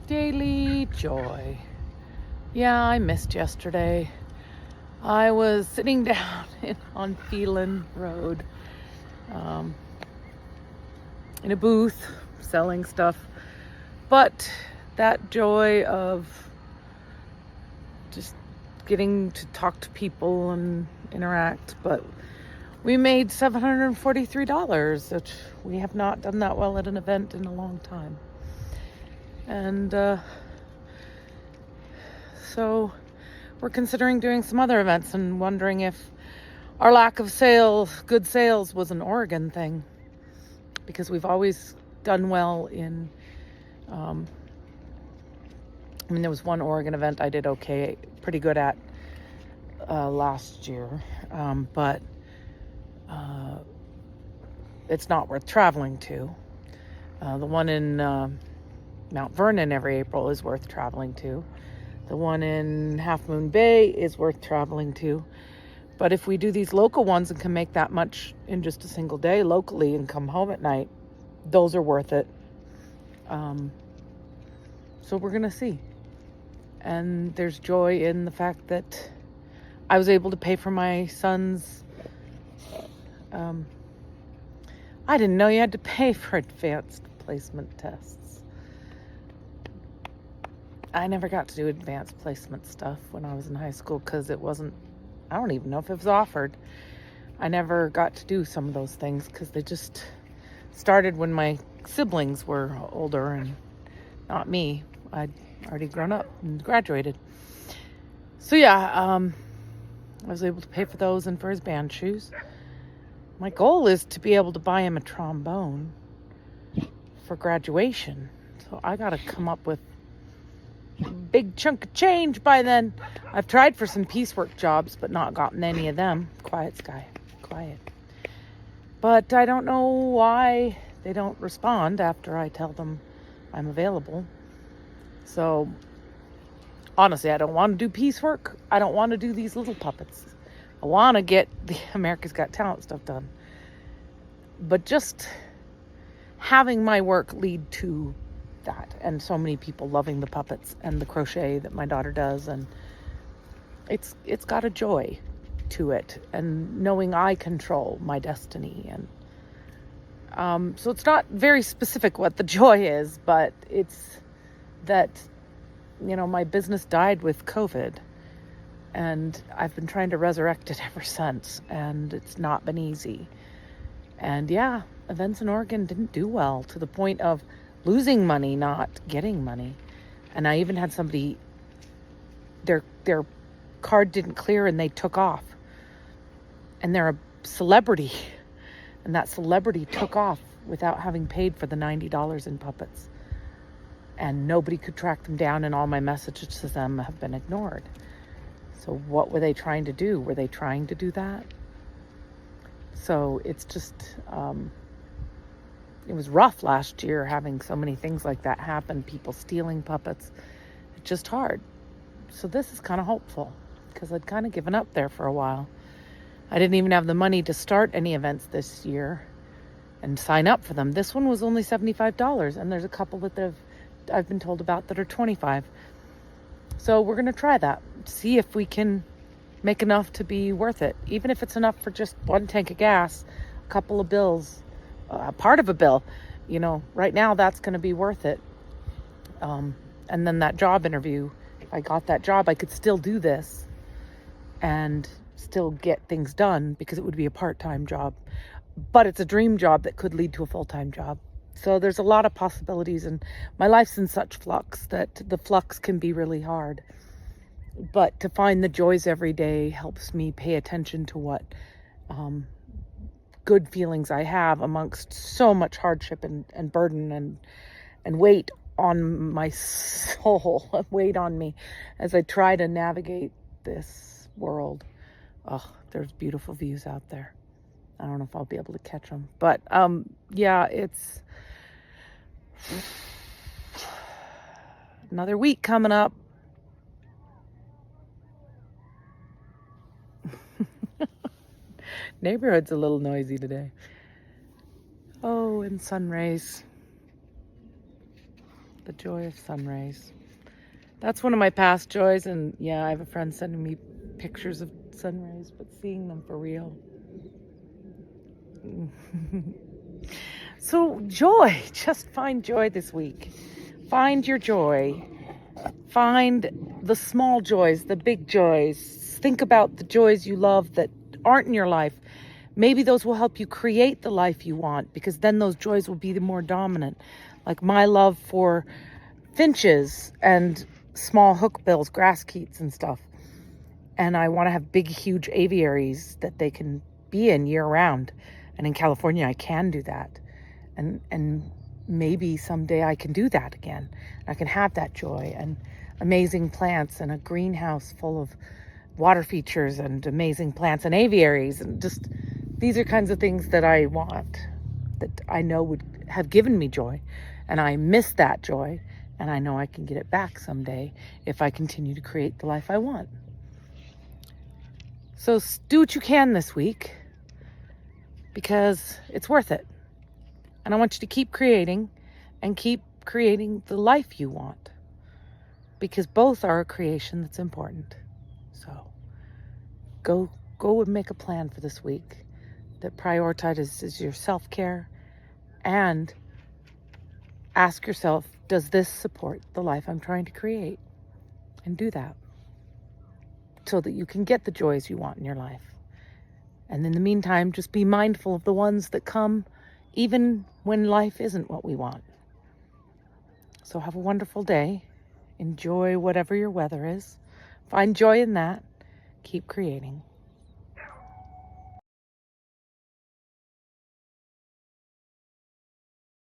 Daily joy. Yeah, I missed yesterday. I was sitting down on Phelan Road in a booth selling stuff. But that joy of just getting to talk to people and interact. But we made $743, which we have not done that well at an event in a long time. And so we're considering doing some other events and wondering if our lack of good sales was an Oregon thing, because we've always done well in, there was one Oregon event I did pretty good at last year, but it's not worth traveling to. The one in Mount Vernon every April is worth traveling to. The one in Half Moon Bay is worth traveling to. But if we do these local ones and can make that much in just a single day locally and come home at night, those are worth it. So we're going to see. And there's joy in the fact that I was able to pay for my son's... I didn't know you had to pay for advanced placement tests. I never got to do advanced placement stuff when I was in high school because it wasn't... I don't even know if it was offered. I never got to do some of those things because they just started when my siblings were older and not me. I'd already grown up and graduated. So yeah, I was able to pay for those and for his band shoes. My goal is to be able to buy him a trombone for graduation. So I got to come up with a big chunk of change by then. I've tried for some piecework jobs, but not gotten any of them. Quiet, Sky. Quiet. But I don't know why they don't respond after I tell them I'm available. So, honestly, I don't want to do piecework. I don't want to do these little puppets. I want to get the America's Got Talent stuff done. But just having my work lead to that, and so many people loving the puppets and the crochet that my daughter does, and it's got a joy to it, and knowing I control my destiny. And so it's not very specific what the joy is, but it's that, my business died with COVID, and I've been trying to resurrect it ever since, and it's not been easy. And yeah, events in Oregon didn't do well, to the point of losing money, not getting money. And I even had somebody, their card didn't clear and they took off. And they're a celebrity. And that celebrity took off without having paid for the $90 in puppets. And nobody could track them down, and all my messages to them have been ignored. So what were they trying to do? Were they trying to do that? So it's just, it was rough last year having so many things like that happen, people stealing puppets. It's just hard. So this is kind of hopeful, because I'd kind of given up there for a while. I didn't even have the money to start any events this year and sign up for them. This one was only $75, and there's a couple that I've been told about that are $25. So we're going to try that, see if we can make enough to be worth it. Even if it's enough for just one tank of gas, a couple of bills, part of a bill, right now that's going to be worth it. And then that job interview, if I got that job, I could still do this and still get things done, because it would be a part-time job. But it's a dream job that could lead to a full-time job. So there's a lot of possibilities, and my life's in such flux that the flux can be really hard. But to find the joys every day helps me pay attention to what good feelings I have amongst so much hardship and burden and weight on my soul, weight on me as I try to navigate this world. Oh, there's beautiful views out there. I don't know if I'll be able to catch them. But yeah, it's another week coming up. Neighborhood's a little noisy today. Oh, and sun rays. The joy of sun rays. That's one of my past joys, and yeah, I have a friend sending me pictures of sun rays, but seeing them for real. So joy, just find joy this week. Find your joy. Find the small joys, the big joys. Think about the joys you love that aren't in your life. Maybe those will help you create the life you want, because then those joys will be the more dominant. Like my love for finches and small hookbills, grasskeets and stuff. And I want to have big, huge aviaries that they can be in year round. And in California, I can do that. And maybe someday I can do that again. I can have that joy and amazing plants and a greenhouse full of water features and amazing plants and aviaries. And just, these are kinds of things that I want, that I know would have given me joy. And I miss that joy. And I know I can get it back someday if I continue to create the life I want. So do what you can this week, because it's worth it. And I want you to keep creating and keep creating the life you want, because both are a creation that's important. So go and make a plan for this week that prioritizes your self-care, and ask yourself, does this support the life I'm trying to create? And do that so that you can get the joys you want in your life. And in the meantime, just be mindful of the ones that come even when life isn't what we want. So have a wonderful day. Enjoy whatever your weather is. Find joy in that. Keep creating.